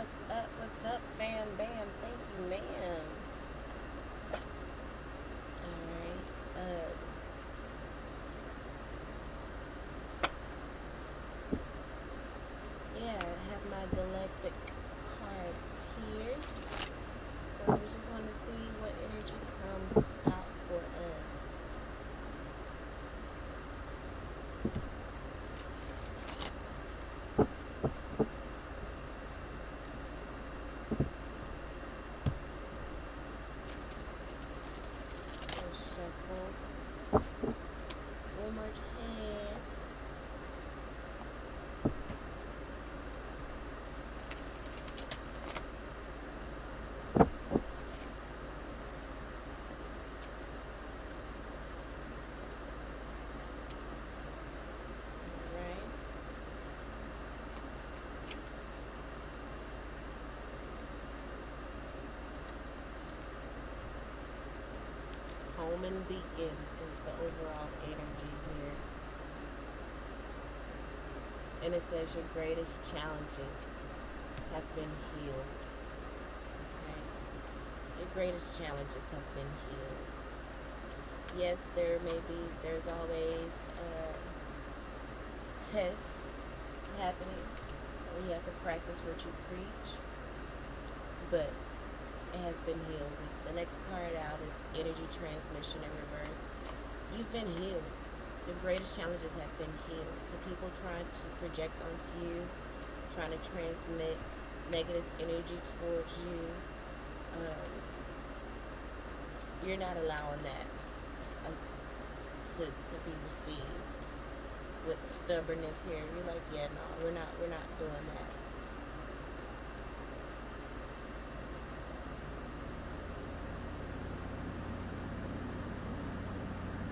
What's up, bam, bam, thank you, ma'am. Alright, yeah, I have my galactic cards here. So we just want to see what energy comes out for us. We'll shuffle one more time. Alright. Home and beacon is the overall energy here. And it says your greatest challenges have been healed. Okay? Your greatest challenges have been healed. Yes, there's always tests happening where you have to practice what you preach, but it has been healed. The next card out is energy transmission in reverse. You've been healed. The greatest challenges have been healed. So people trying to project onto you, trying to transmit negative energy towards you, you're not allowing that to be received with stubbornness here. You're like, yeah, no, we're not doing that.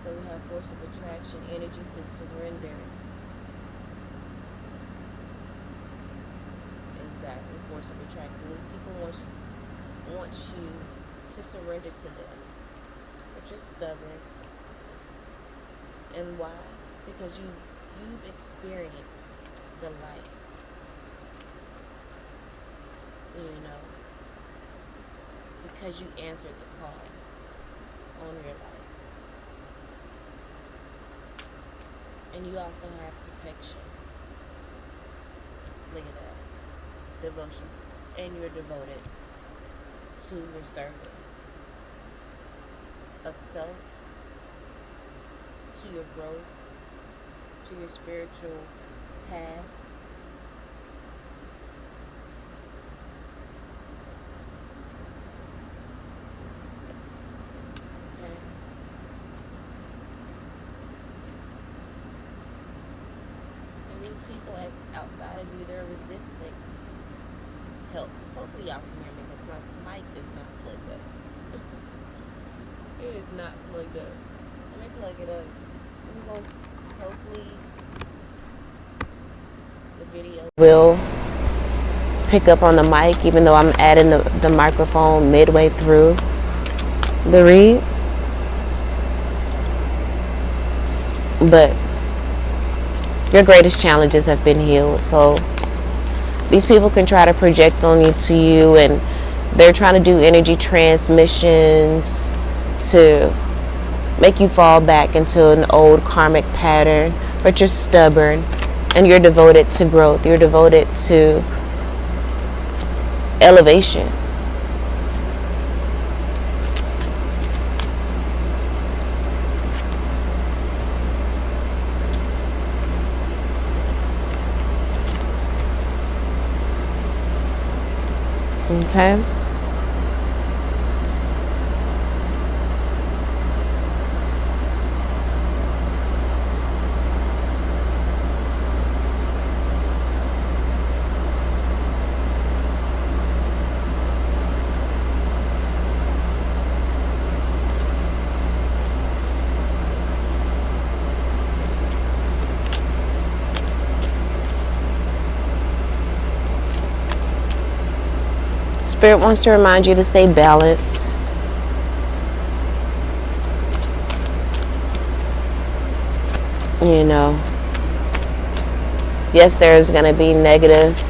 So we have force of attraction, energy to surrender. Exactly, force of attraction. These people want you to surrender to them. But you're stubborn. And why? Because you've experienced the light. Because you answered the call on your life. And you also have protection. Look at that. Devotion. And you're devoted to your service of self, to your growth, to your spiritual path. Okay. And these people outside of you, they're resisting help. Hopefully y'all can hear me because my mic is not plugged up. It is not plugged up. Let me plug it up. Hopefully the video will pick up on the mic, even though I'm adding the microphone midway through the read. But your greatest challenges have been healed. So these people can try to project on you, and they're trying to do energy transmissions to make you fall back into an old karmic pattern. But you're stubborn, and you're devoted to growth. You're devoted to elevation. Okay. Spirit wants to remind you to stay balanced. Yes, there's going to be negative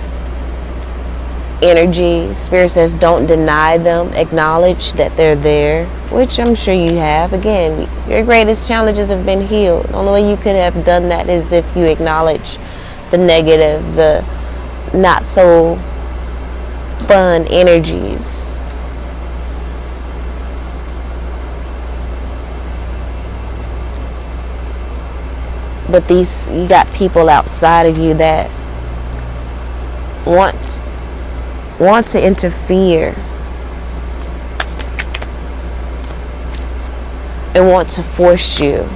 energy. Spirit says don't deny them, acknowledge that they're there, which I'm sure you have. Again, your greatest challenges have been healed. The only way you could have done that is if you acknowledge the negative, the not so fun energies. But you got people outside of you that want to interfere and want to force you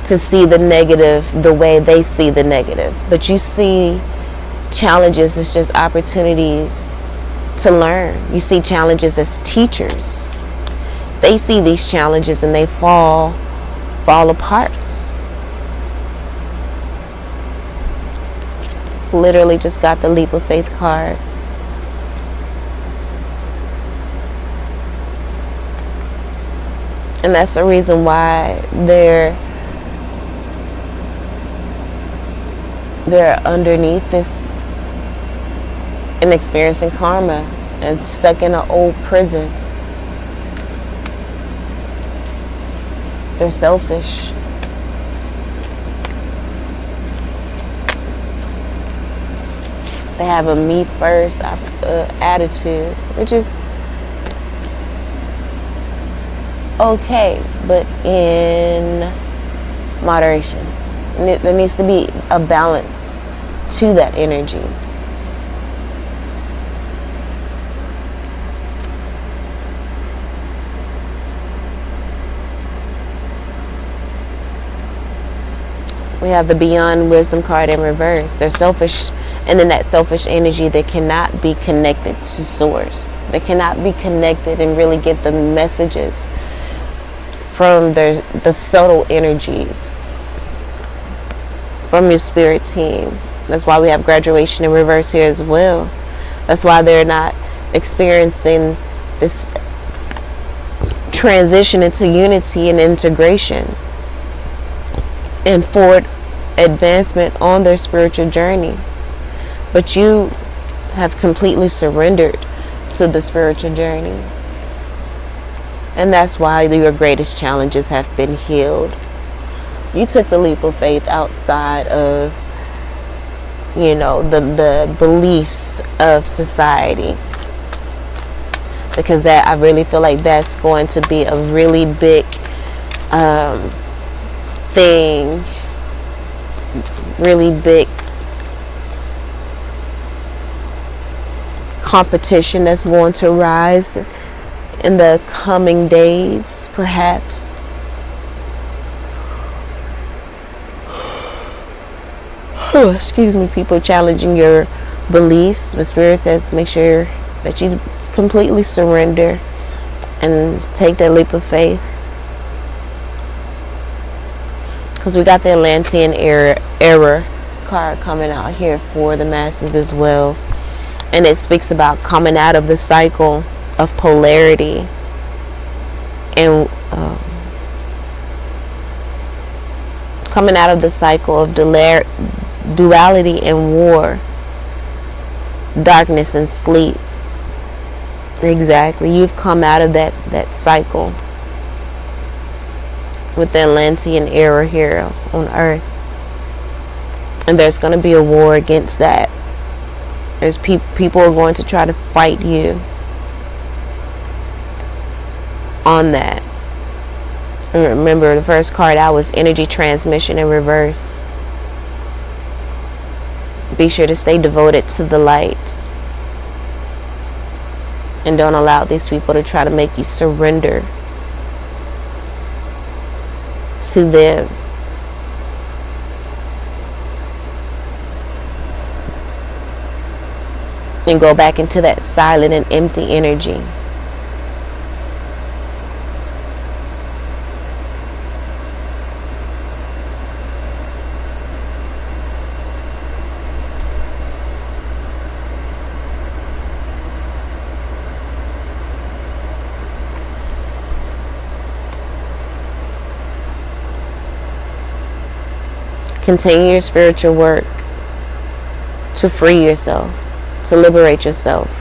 to see the negative the way they see the negative. But you see challenges as just opportunities to learn. You see challenges as teachers. They see these challenges and they fall apart. Literally just got the leap of faith card. And that's the reason why they're underneath this and experiencing karma and stuck in an old prison. They're selfish. They have a me first attitude, which is okay, but in moderation. There needs to be a balance to that energy. We have the Beyond Wisdom card in reverse. They're selfish, and then that selfish energy, they cannot be connected to source. They cannot be connected and really get the messages from the subtle energies from your spirit team. That's why we have graduation in reverse here as well. That's why they're not experiencing this transition into unity and integration and forward advancement on their spiritual journey. But you have completely surrendered to the spiritual journey. And that's why your greatest challenges have been healed. You took the leap of faith outside of, the beliefs of society. Because I really feel like that's going to be a really big thing, really big competition that's going to rise in the coming days, perhaps. Excuse me, people challenging your beliefs. But Spirit says make sure that you completely surrender and take that leap of faith. Because we got the Atlantean era card coming out here for the masses as well. And it speaks about coming out of the cycle of polarity and coming out of the cycle of duality and war, darkness and sleep. Exactly. You've come out of that cycle with the Atlantean era here on Earth. And there's going to be a war against that. There's people are going to try to fight you on that. And remember, the first card out was energy transmission in reverse. Be sure to stay devoted to the light. And don't allow these people to try to make you surrender to them. And go back into that silent and empty energy. Continue your spiritual work to free yourself. to liberate yourself.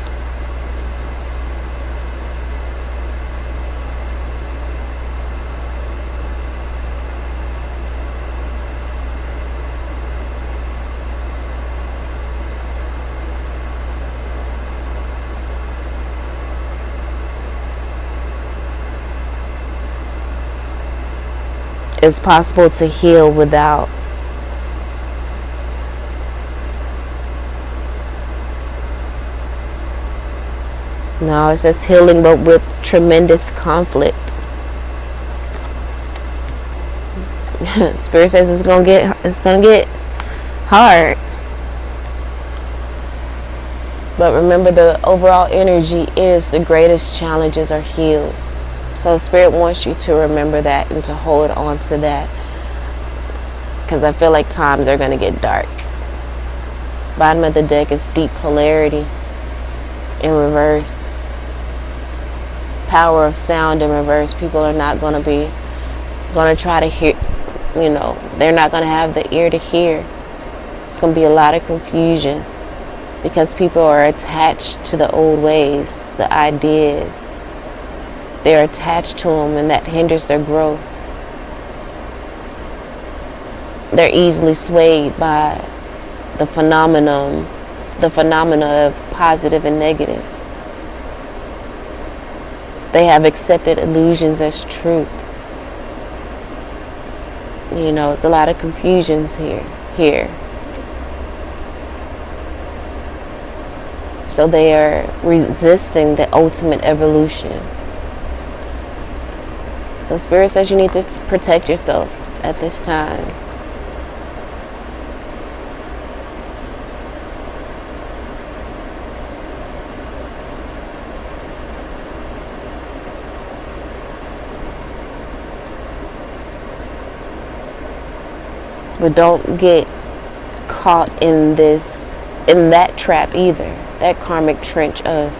It's possible to heal without. No, it says healing, but with tremendous conflict. Spirit says it's gonna get hard. But remember, the overall energy is the greatest challenges are healed. So Spirit wants you to remember that and to hold on to that. Because I feel like times are going to get dark. Bottom of the deck is deep polarity in reverse. Power of sound in reverse. People are not going to try to hear, they're not going to have the ear to hear. It's going to be a lot of confusion because people are attached to the old ways, the ideas. They're attached to them, and that hinders their growth. They're easily swayed by the phenomena of positive and negative. They have accepted illusions as truth. It's a lot of confusions here. So they are resisting the ultimate evolution. So Spirit says you need to protect yourself at this time. But don't get caught in that trap either. That karmic trench of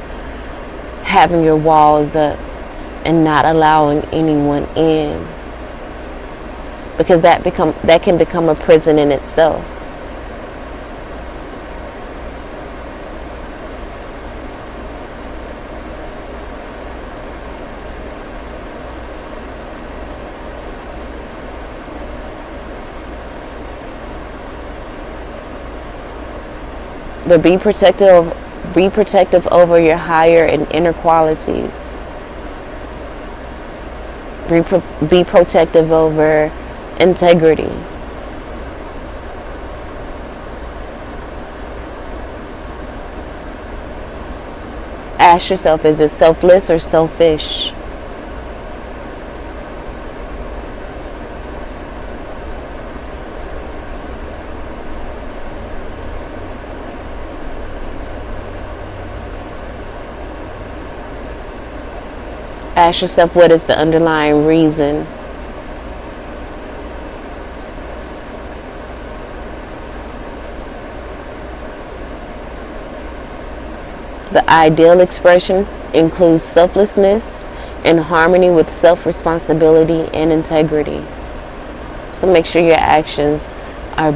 having your walls up and not allowing anyone in, because that can become a prison in itself. But be protective over your higher and inner qualities. Be protective over integrity. Ask yourself, is it selfless or selfish? Ask yourself, what is the underlying reason? The ideal expression includes selflessness in harmony with self-responsibility and integrity. So make sure your actions are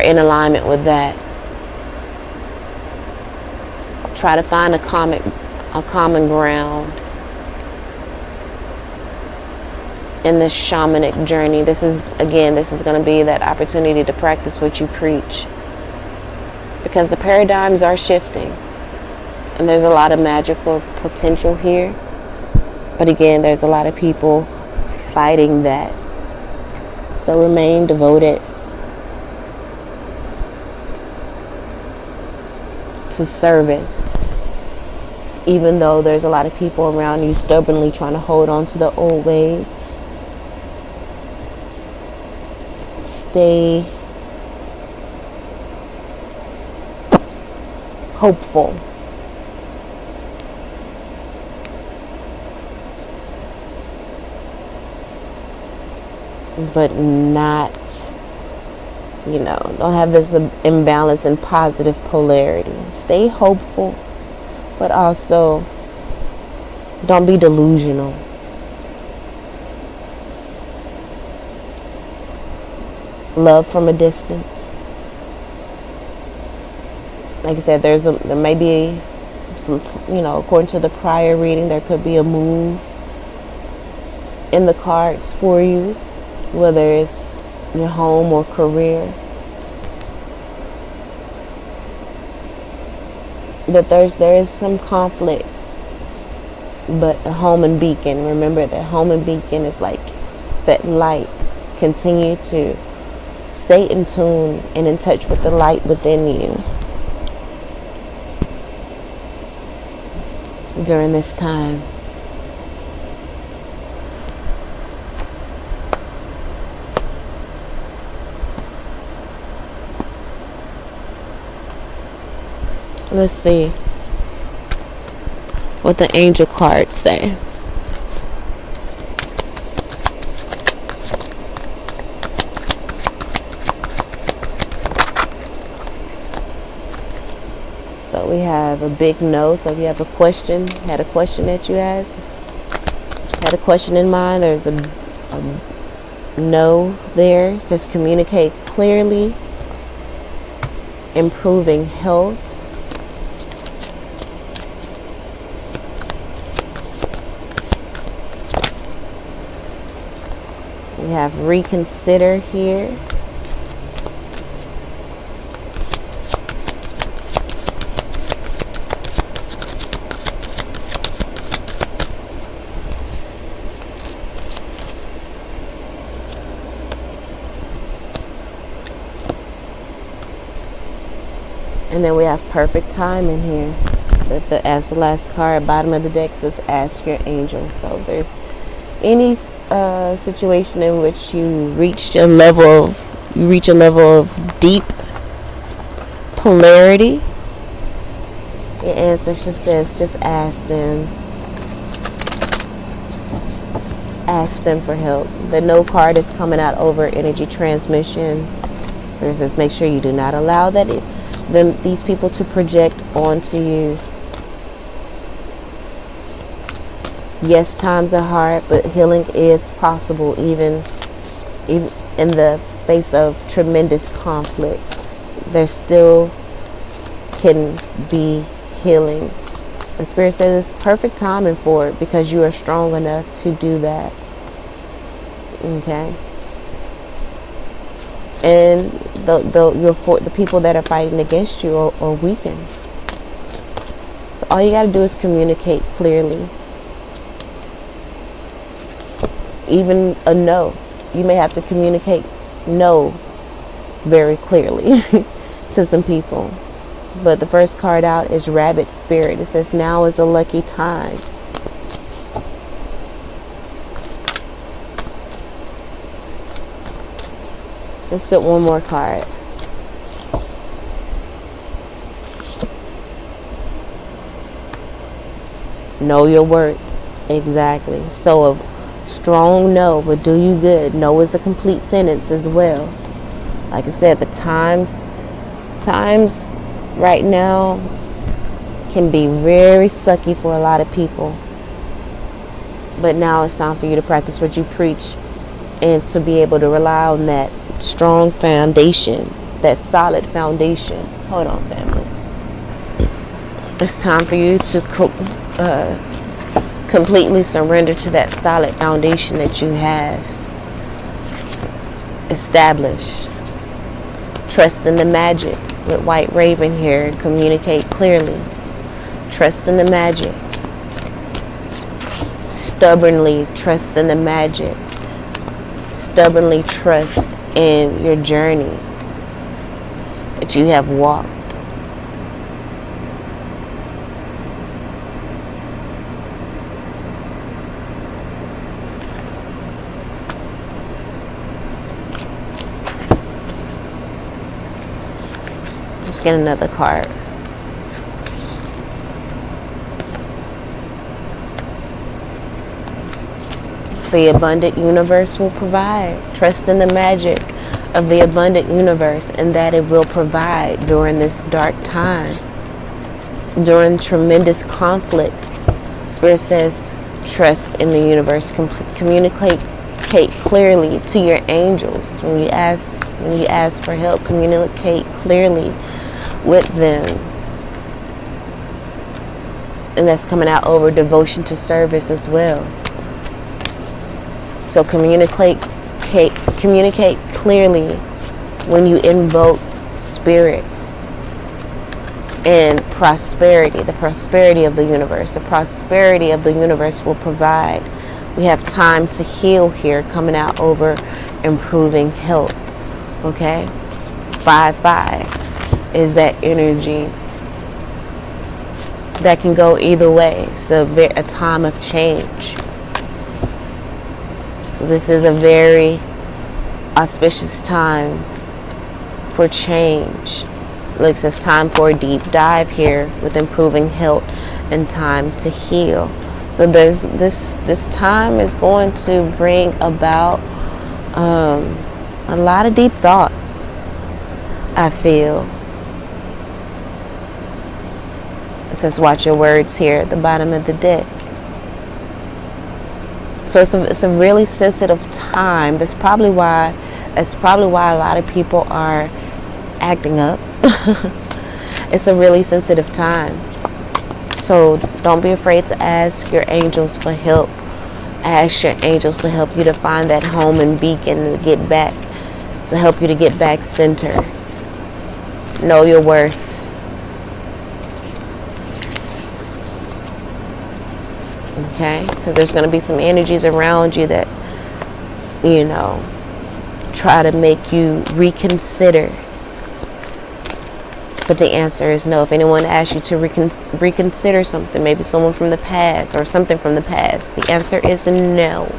in alignment with that. Try to find a common ground in this shamanic journey. This is going to be that opportunity to practice what you preach, because the paradigms are shifting and there's a lot of magical potential here. But again, there's a lot of people fighting that. So remain devoted to service, even though there's a lot of people around you stubbornly trying to hold on to the old ways. Stay hopeful. But not, don't have this imbalance in positive polarity. Stay hopeful, but also don't be delusional. Love from a distance. Like I said, there may be, according to the prior reading, there could be a move in the cards for you, whether it's your home or career. But there is some conflict. But a home and beacon, remember that home and beacon is like that light. Continue to stay in tune and in touch with the light within you during this time. Let's see what the angel cards say. So we have a big no. So if you have a question, had a question that you asked, had a question in mind, there's a no there. It says communicate clearly, improving health. We have reconsider here. And then we have perfect time in here. As the last card, bottom of the deck says ask your angel. So if there's any situation in which you reach a level of deep polarity, your ancestor says just ask them for help. The no card is coming out over energy transmission. So it says make sure you do not allow these people to project onto you. Yes, times are hard, but healing is possible even in the face of tremendous conflict. There still can be healing. The Spirit says it's perfect timing for it because you are strong enough to do that. Okay? And the people that are fighting against you are weakened. So all you got to do is communicate clearly. Even a no. You may have to communicate no very clearly to some people. But the first card out is Rabbit Spirit. It says now is a lucky time. Let's get one more card. Know your worth. Exactly. So a strong no would do you good. No is a complete sentence as well. Like I said, the times right now can be very sucky for a lot of people. But now it's time for you to practice what you preach and to be able to rely on that strong foundation, that solid foundation. Hold on, family. It's time for you to completely surrender to that solid foundation that you have established. Trust in the magic with White Raven here and communicate clearly. Trust in the magic. Stubbornly trust in the magic. Stubbornly trust in your journey that you have walked. Let's get another card. The abundant universe will provide. Trust in the magic of the abundant universe and that it will provide during this dark time, during tremendous conflict. Spirit says trust in the universe. Communicate clearly to your angels. When you ask for help, communicate clearly with them. And that's coming out over devotion to service as well. So communicate clearly when you invoke spirit and prosperity, the prosperity of the universe. The prosperity of the universe will provide. We have time to heal here, coming out over improving health. Okay? 5-5 is that energy that can go either way. It's a time of change. So this is a very auspicious time for change. Looks as time for a deep dive here with improving health and time to heal. So there's this time is going to bring about a lot of deep thought, I feel. It says watch your words here at the bottom of the deck. So it's a really sensitive time. That's probably why a lot of people are acting up. It's a really sensitive time. So don't be afraid to ask your angels for help. Ask your angels to help you to find that home and beacon to get back, to help you to get back center. Know your worth. Okay? Because there's going to be some energies around you that, try to make you reconsider. But the answer is no. If anyone asks you to reconsider something, maybe someone from the past or something from the past, the answer is no.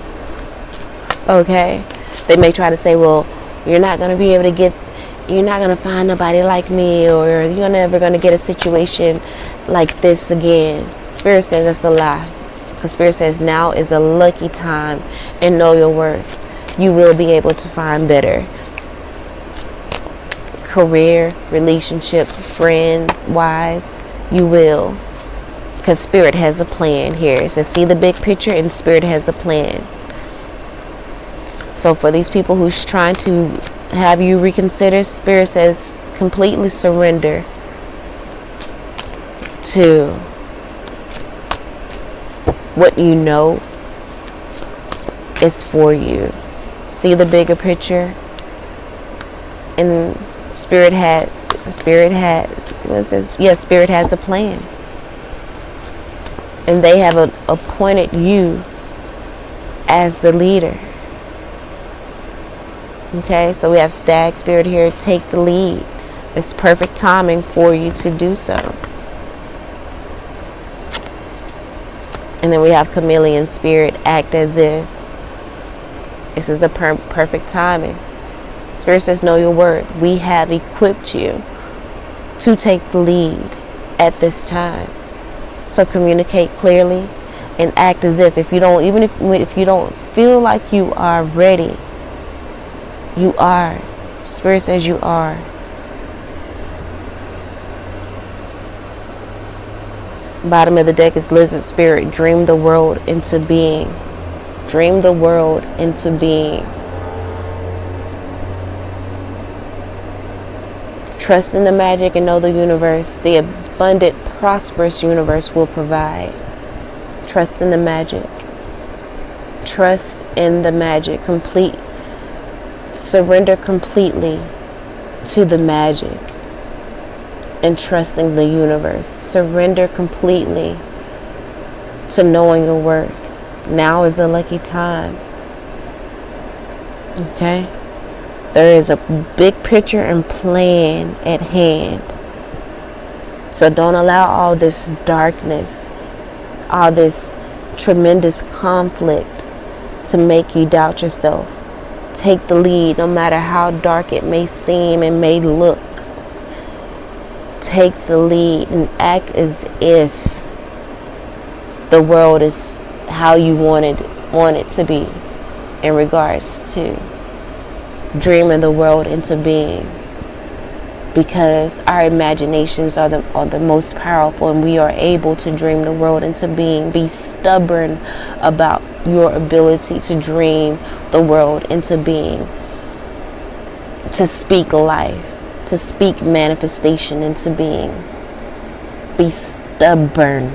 Okay? They may try to say, well, you're not going to find nobody like me, or you're never going to get a situation like this again. Spirit says that's a lie. Because Spirit says now is a lucky time, and know your worth. You will be able to find better. Career, relationship, friend wise, you will. Because Spirit has a plan here. It says see the big picture, and Spirit has a plan. So for these people who's trying to have you reconsider, Spirit says completely surrender to what you know is for you. See the bigger picture, and Spirit has a plan, and they have appointed you as the leader. Okay, so we have Stag Spirit here. Take the lead. It's perfect timing for you to do so. And then we have Chameleon Spirit. Act as if. This is a perfect timing. Spirit says know your worth. We have equipped you to take the lead at this time. So communicate clearly and act as if you don't, even if you don't feel like you are ready, you are. Spirit says you are. Bottom of the deck is Lizard Spirit. Dream the world into being. Dream the world into being. Trust in the magic and know the universe. The abundant, prosperous universe will provide. Trust in the magic. Trust in the magic. Surrender completely to the magic and trusting the universe. Surrender completely to knowing your worth. Now is a lucky time. Okay? There is a big picture and plan at hand. So don't allow all this darkness, all this tremendous conflict to make you doubt yourself. Take the lead, no matter how dark it may seem and may look. Take the lead and act as if the world is how you want it to be in regards to dreaming the world into being. Because our imaginations are the most powerful, and we are able to dream the world into being. Be stubborn about your ability to dream the world into being. To speak life, to speak manifestation into being. Be stubborn.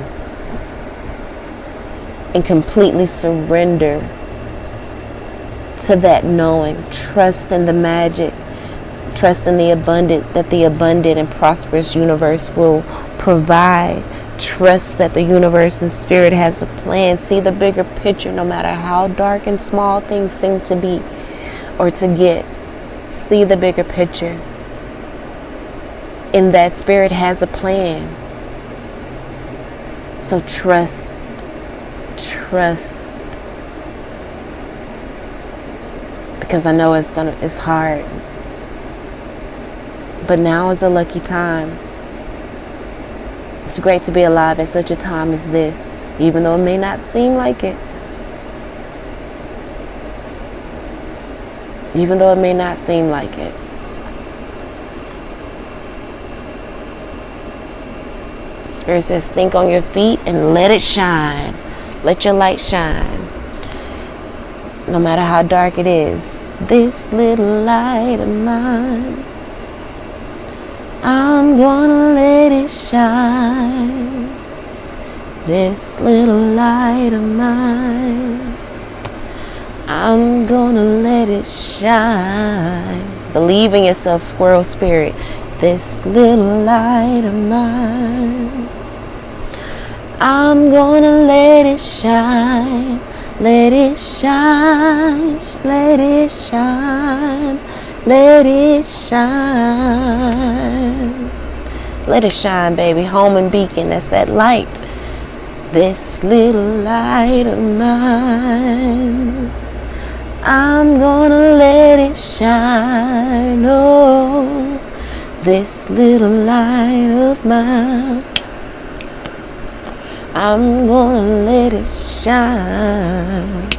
and completely surrender to that knowing. Trust in the magic. Trust in the abundant, that the abundant and prosperous universe will provide. Trust that the universe and spirit has a plan. See the bigger picture, no matter how dark and small things seem to be or to get. See the bigger picture. And that spirit has a plan. So trust. Because I know it's hard. But now is a lucky time. It's great to be alive at such a time as this, even though it may not seem like it. Even though it may not seem like it. Spirit says, think on your feet and let it shine. Let your light shine. No matter how dark it is. This little light of mine, I'm gonna let it shine. This little light of mine, I'm gonna let it shine. Believe in yourself, squirrel spirit. This little light of mine, I'm gonna let it shine. Let it shine, let it shine, let it shine. Let it shine, baby. Home and beacon, that's that light. This little light of mine, I'm gonna let it shine. Oh, this little light of mine, I'm gonna let it shine.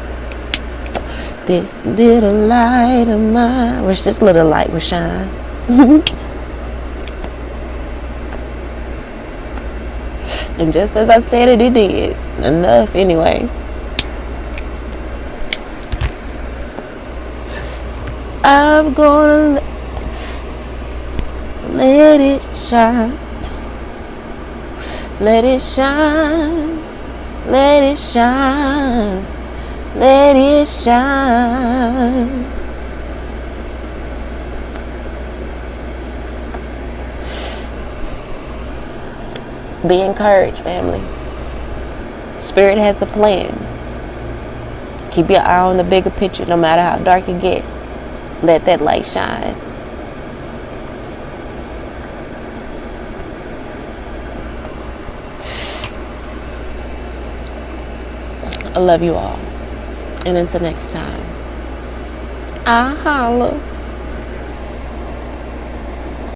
This little light of mine. Wish this little light would shine. And just as I said it, it did. Enough anyway. I'm gonna let it shine. Let it shine. Let it shine. Let it shine. Be encouraged, family. Spirit has a plan. Keep your eye on the bigger picture, no matter how dark it gets. Let that light shine. I love you all. And until next time, I holla.